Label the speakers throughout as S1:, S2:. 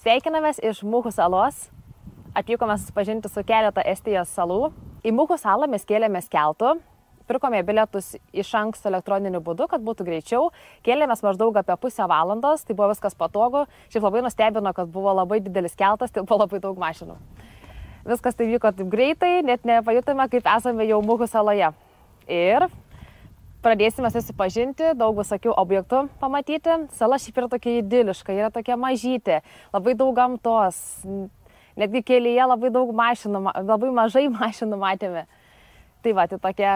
S1: Sveikinamės iš Muhu salos. Atvykome susipažinti su keletą Estijos salų. Į Muhu salą mes kėlėmės keltu. Pirkome bilietus iš anksto elektroniniu būdu, kad būtų greičiau. Kėlėmės maždaug apie pusę valandos, tai buvo viskas patogu. Šiaip labai nustebino, kad buvo labai didelis keltas, tai buvo labai daug mašinų. Viskas tai vyko taip greitai, net nepajutome, kaip esame jau Muhu saloje. Ir pradėsime susipažinti, daug visokių objektų pamatyti. Sala šiaip yra tokia idiliška, yra tokia mažytė, labai daug gamtos. Netgi kelyje labai daug mašinų, labai mažai mašinų matėme. Tai va, tai tokia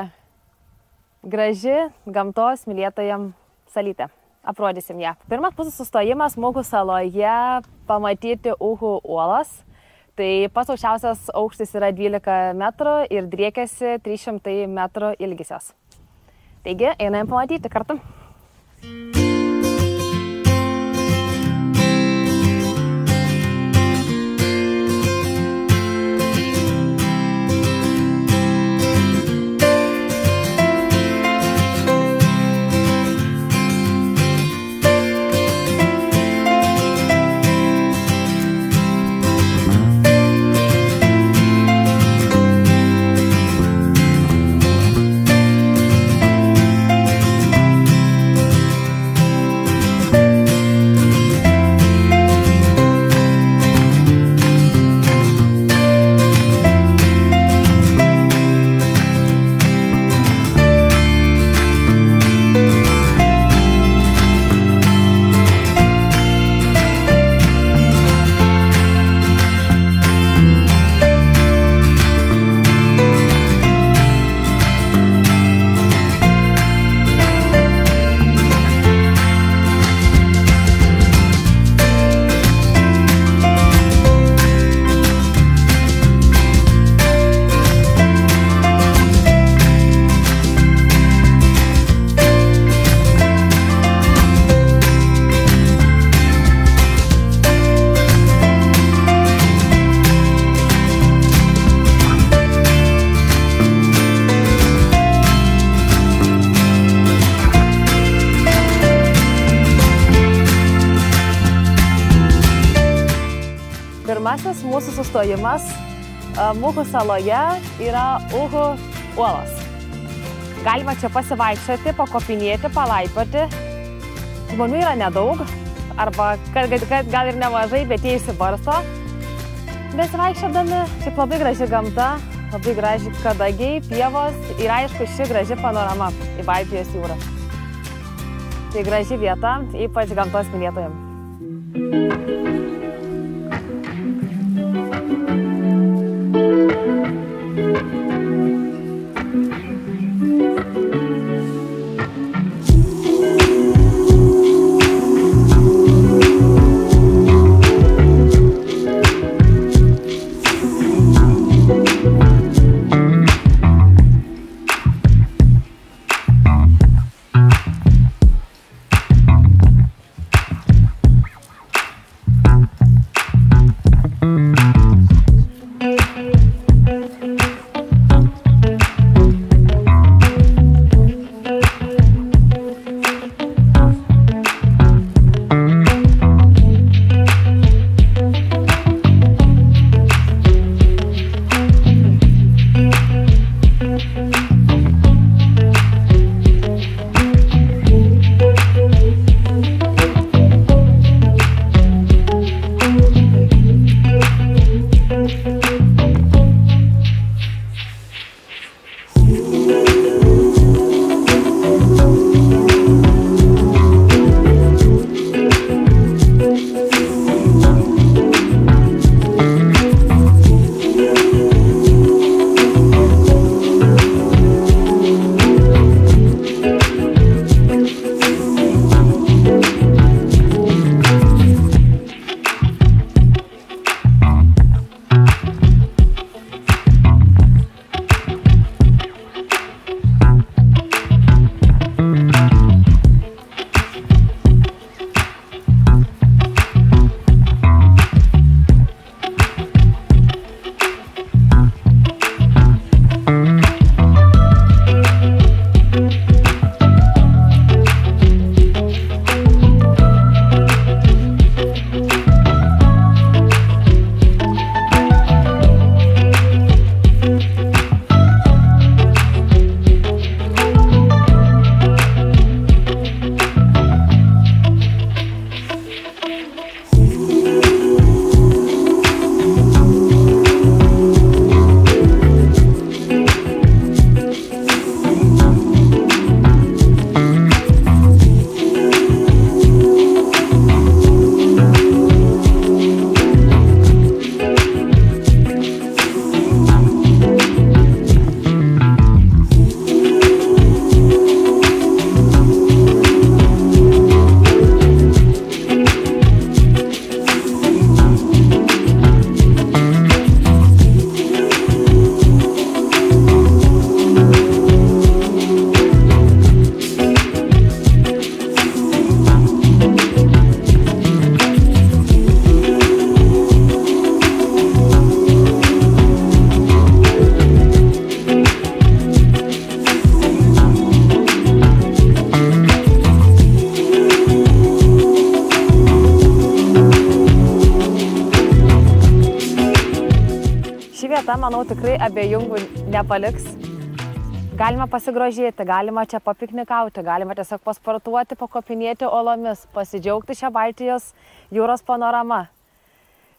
S1: graži gamtos mylėtojam salytė. Aprodysim ją. Pirmas mūsų sustojimas Muhu saloje pamatyti Uhu uolas. Tai pats aukščiausias aukštis yra 12 metrų ir driekiasi 300 metrų ilgisios. Taigi, einam pamatyti kartu. Pirmasis mūsų sustojimas Muhu saloje yra Uhu uolos. Galima čia pasivaikščioti, pakopinėti, palaipioti. Žmonių yra nedaug, arba gal ir nemažai, bet jie įsibarsto. Besivaikščiodami, šiaip labai graži gamta, labai graži kadagiai, pievos ir aišku ši graži panorama į Baltijos jūrą. Tai graži vieta, ypač gamtos mylėtojams. vieta, manau, tikrai abejingų nepaliks. Galima pasigrožėti, galima čia papiknikauti, galima tiesiog pasportuoti, pakopinėti olomis, pasidžiaugti šią Baltijos jūros panoramą.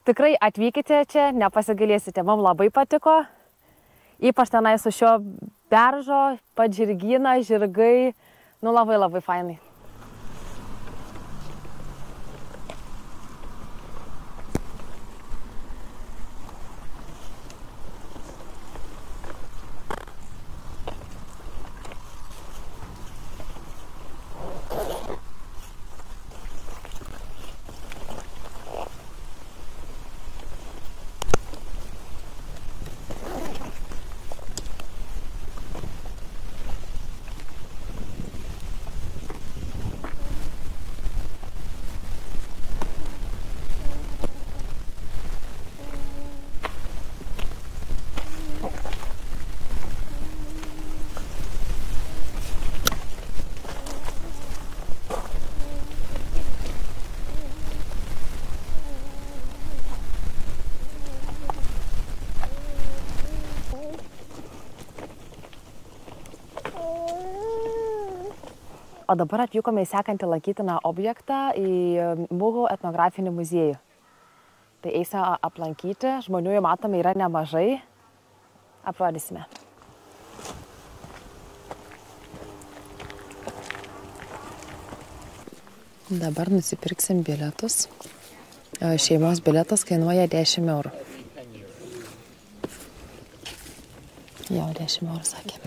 S1: Tikrai atvykite čia, nepasigailėsite, mums labai patiko. Ypač tenai su šio beržo, pat žirgyną, žirgai, nu labai fainai. O dabar atvykome į sekantį lankytiną objektą, į Muhu etnografinį muziejų. Tai eisime aplankyti, žmonių jau matome yra nemažai, aprodysime. Dabar nusipirksim bilietus. Šeimos bilietas kainuoja 10 eurų. Jau 10 eurų sakė.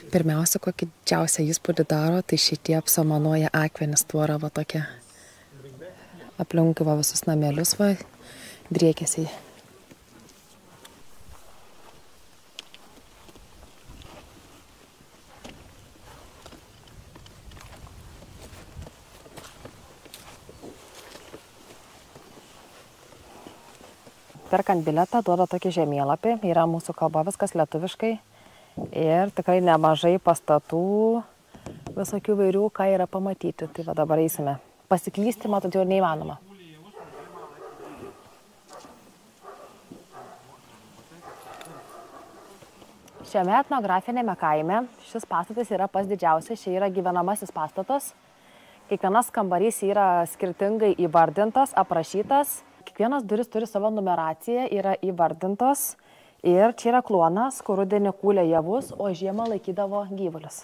S1: Pirmiausia, kokį didžiausią įspūdį daro, tai šitie apsamanoja akmenis tvorą, va tokia. Aplinkui va visus namelius, va, driekiasi. Perkant bilietą duoda tokį žemėlapį, yra mūsų kalba viskas lietuviškai. Ir tikrai nemažai pastatų, visokių vairių, ką yra pamatyti. Tai va dabar eisime. Pasiklysti, matot, jau neįmanoma. Šiame etnografinėme kaime šis pastatas yra pats didžiausias. Čia yra gyvenamasis pastatas. Kiekvienas kambarys yra skirtingai įvardintas, aprašytas. Kiekvienas duris turi savo numeraciją, yra įvardintos. Ir čia yra kluonas, kur rudenį kūlė javus, o žiemą laikydavo gyvulius.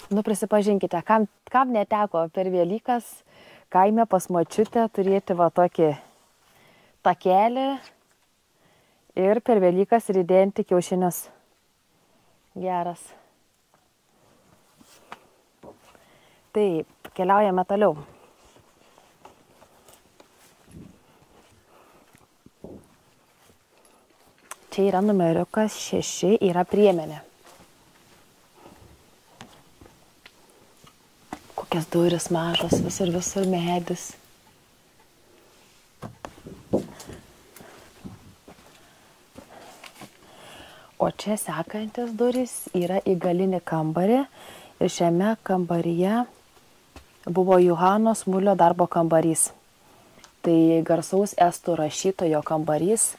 S1: Nu, prisipažinkite, kam neteko per Velykas kaime pas močiutę turėti va tokį takelį ir per Velykas ridenti kiaušinius. Geras. Taip, keliaujame toliau. Čia yra numeriukas 6, yra priemenė. Kokias duris mažos, visur medis. O čia sekantis duris yra į galinį kambarį ir šiame kambaryje buvo Johano Smulio darbo kambarys. Tai garsaus estų rašytojo kambarys,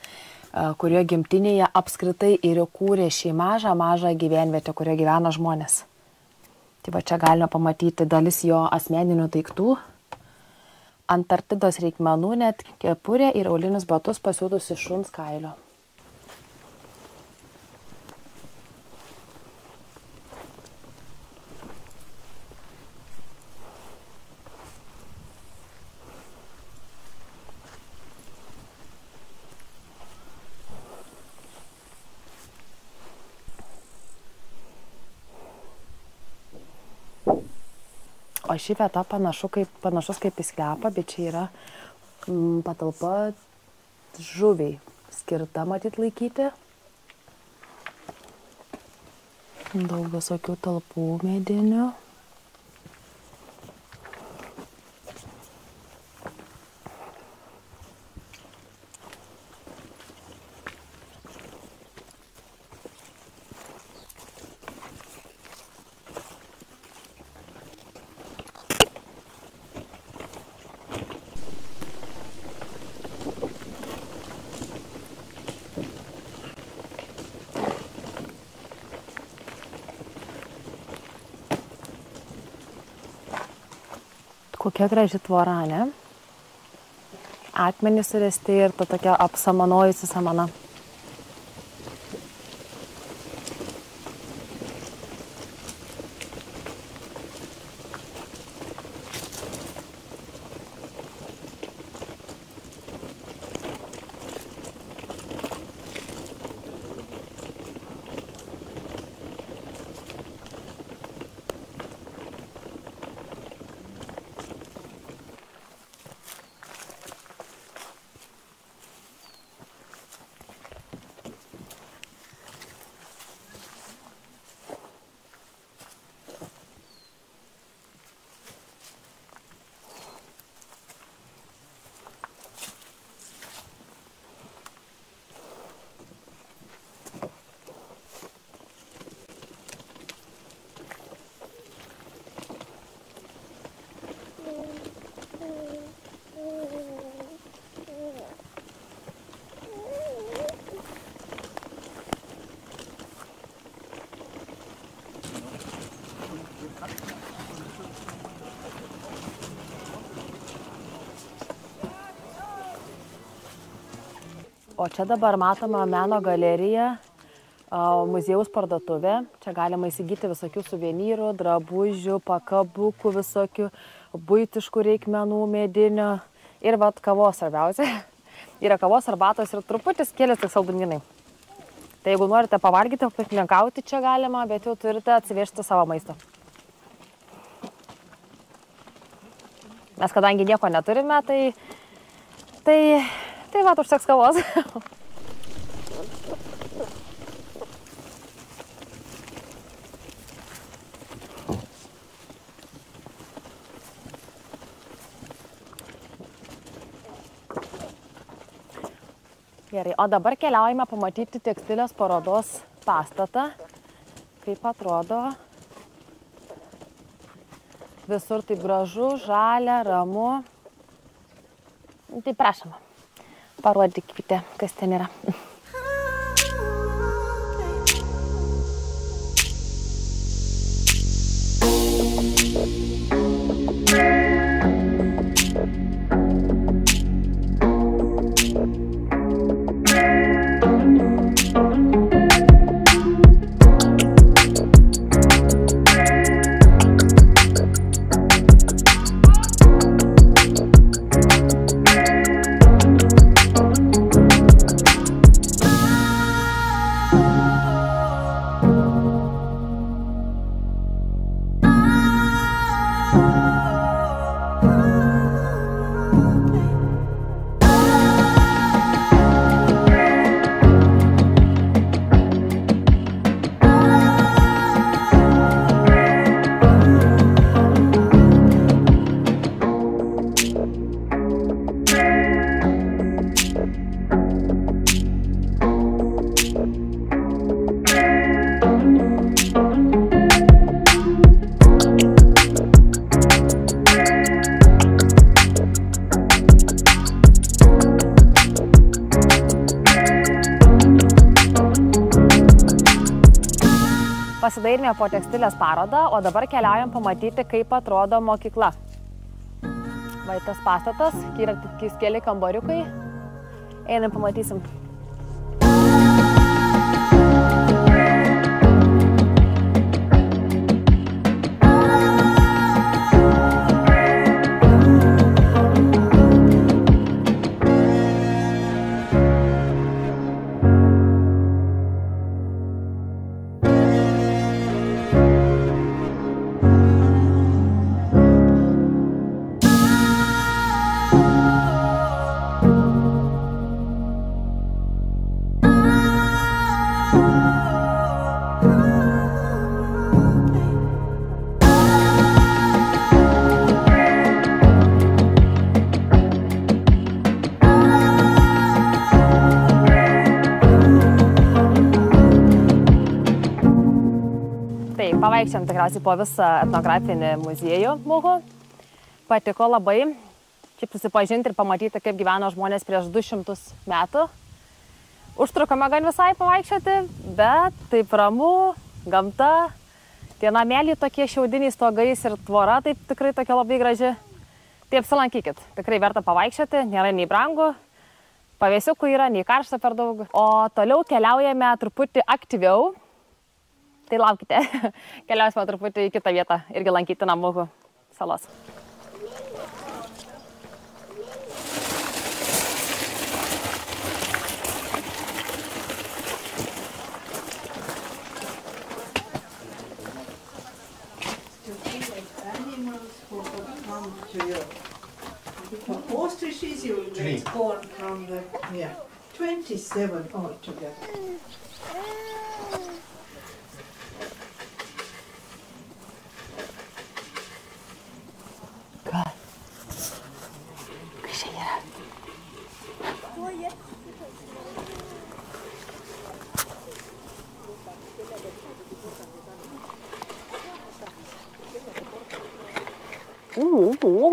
S1: kurio gimtinėje apskritai ir įkūrė šį mažą gyvenvietę, kurioje gyvena žmonės. Tai va čia galime pamatyti dalis jo asmeninių daiktų, Antarktidos reikmenų, net kepurė ir aulinius batus pasiūtus iš šuns kailio. O ši vieta panašus kaip į sklepą, bet čia yra patalpa žuviai skirta matyt laikyti. Daug visokių talpų medinių. Kokia graži tvora, ne? Akmenys suresti ir ta tokia apsamanojusi samana. O čia dabar matoma meno galerija, muziejaus parduotuvė. Čia galima įsigyti visokių suvenyrų, drabužių, pakabukų, visokių buitiškų reikmenų, medinių. Ir vat kavos svarbiausia. Yra kavos, arbatos ir truputis kėlės tik saldumynai. Tai jeigu norite pavalgyti, pikninkauti čia galima, bet jau turite atsivežti savo maistą. Mes kadangi nieko neturime, tai va, užteks kavos. Gerai, o dabar keliaujame pamatyti tekstilės parodos pastatą. Kaip atrodo. Visur taip gražu, žalia, ramu. Tai prašom. Parodykite, kas ten yra. Apdairėme po tekstilės parodą, o dabar keliaujam pamatyti, kaip atrodo mokykla. Va, tas pastatas, yra tik keli kambariukai. Einam pamatysim. Pavaikščiam tikriausiai po visą etnografinį muziejų Muhu. Patiko labai. Šiaip susipažinti ir pamatyti, kaip gyveno žmonės prieš 200 metų. Užtrukome gan visai pavaikščioti, bet taip ramu, gamta. Tie nameliai tokie šiaudiniai stogais ir tvora, taip tikrai tokia labai graži. Tai apsilankykit. Tikrai verta pavaikščioti, nėra nei brangu. Pavėsiukų yra, nei karšta per daug. O toliau keliaujame truputį aktyviau. Tai laukite, keliausime truputį į kitą vietą, irgi lankytiną Muhu salos.
S2: Ostriches you get born from the 27 altogether.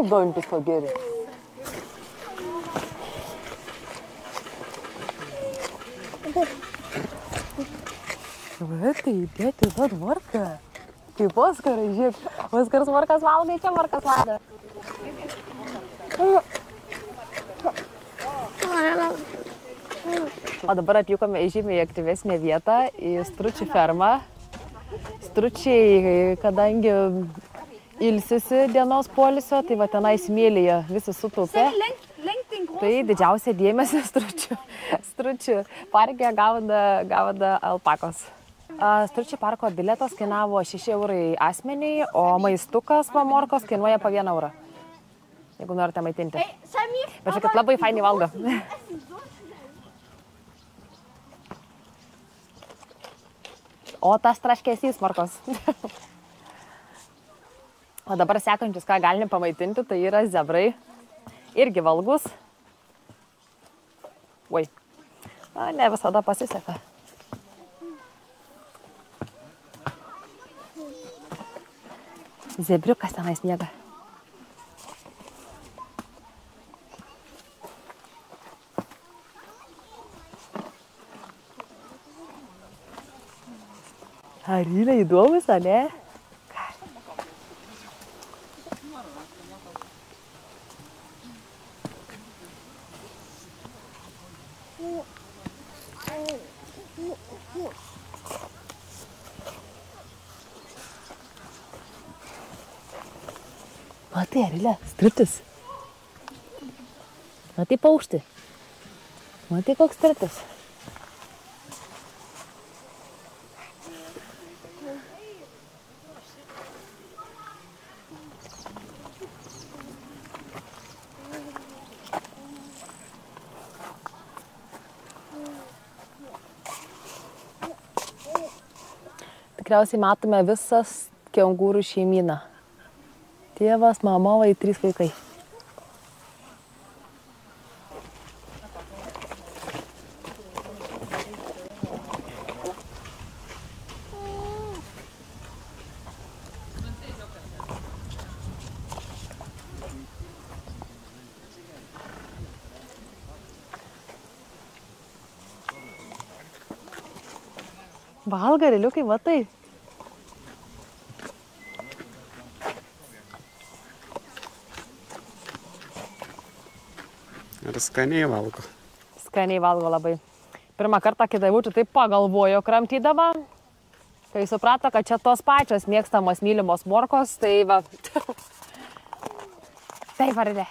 S1: Dantis pageri. Tai dėti tą tvarką. Kaip Oskarai, žiūrėk. Oskaras morkas valgai, čia morkas vada. O dabar atvykome į žymiai aktyvesnę vietą, į stručių fermą. Stručiai, kadangi ilsisi dienos poilsio, tai va tenai smėlyje visi sutupė. Tai didžiausia dėmesio stručių parke gauda alpakos. Stručių parko bilietas kainavo 6 eurai asmeniai, o maistukas morkos kainuoja po 1 eurą. Jeigu norite maitinti. Bet čia, kad labai fainiai valgo. O tas traškesys morkos. O dabar sekančius, ką galime pamaitinti, tai yra zebrai. Irgi valgus. Oi. Ne visada pasiseka. Zebriukas tenais miega. Ar yra įdomus, ar ne? Matai, Arilė, stritis. Matai paukštį. Matai, koks stritis. Tikriausiai matome visas kengūrų šeimyną. Tėvas, mama, 3 vaikai. Valga, riliukai, matai.
S3: Ir skaniai valgo.
S1: Skaniai valgo labai. Pirmą kartą, kai Daivučiu taip pagalvojo kramtydama, kai suprato, kad čia tos pačios mėgstamos mylimos morkos, tai va. Tai varlė.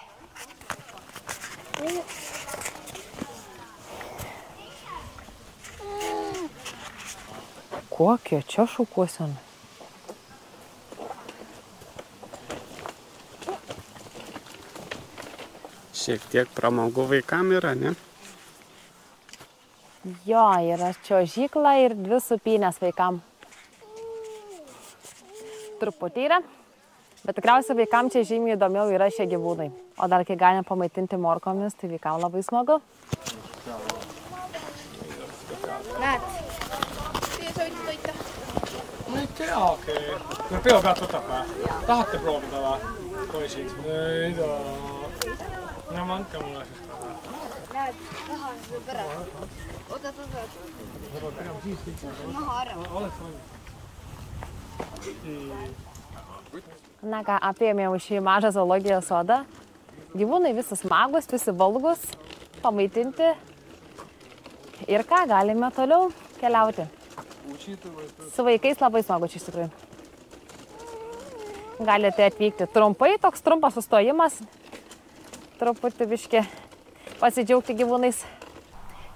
S1: Kokia čia šukuosena?
S3: Šiek tiek pramogų vaikam yra, ne?
S1: Jo, yra čiuožykla ir 2 supynės vaikam. Truputį yra, bet tikriausiai vaikam čia žymiai įdomiau yra šie gyvūnai. O dar kai galim pamaitinti morkomis, tai vaikam labai smagu.
S4: No ei tea, okei. No peo pead võtapa. Tahate proovida või? Poisiks. Ei taa. No andke mulle siis ka.
S5: Näed, tahan seda pära. Oota. Maha ära.
S4: Oleks valmis.
S1: Na ką, apėjome šį mažą zoologijos sodą. Gyvūnai visi smagus, visi valgus, pamaitinti. Ir ką, galime toliau keliauti. Su vaikais labai smagu čia iš tikrųjų. Galite atvykti trumpai, toks trumpas sustojimas. Truputį biškį pasidžiaugti gyvūnais.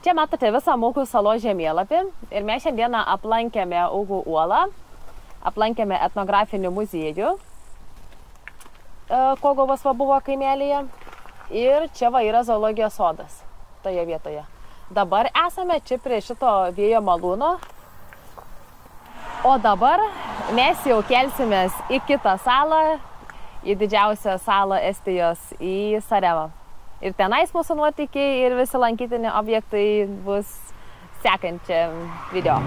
S1: Čia matote visą Mūkų salos žemėlapį. Ir mes šiandieną aplankėme Ūgų uolą. Aplankėme etnografinį muziejų. Koguvos va buvo kaimelėje. Ir čia va yra zoologijos sodas. Toje vietoje. Dabar esame čia prie šito vėjo malūno. O dabar mes jau kelsimės į kitą salą, į didžiausią salą Estijos, į Saremą. Ir tenais mūsų nuotykiai ir visi lankytini objektai bus sekančiam video.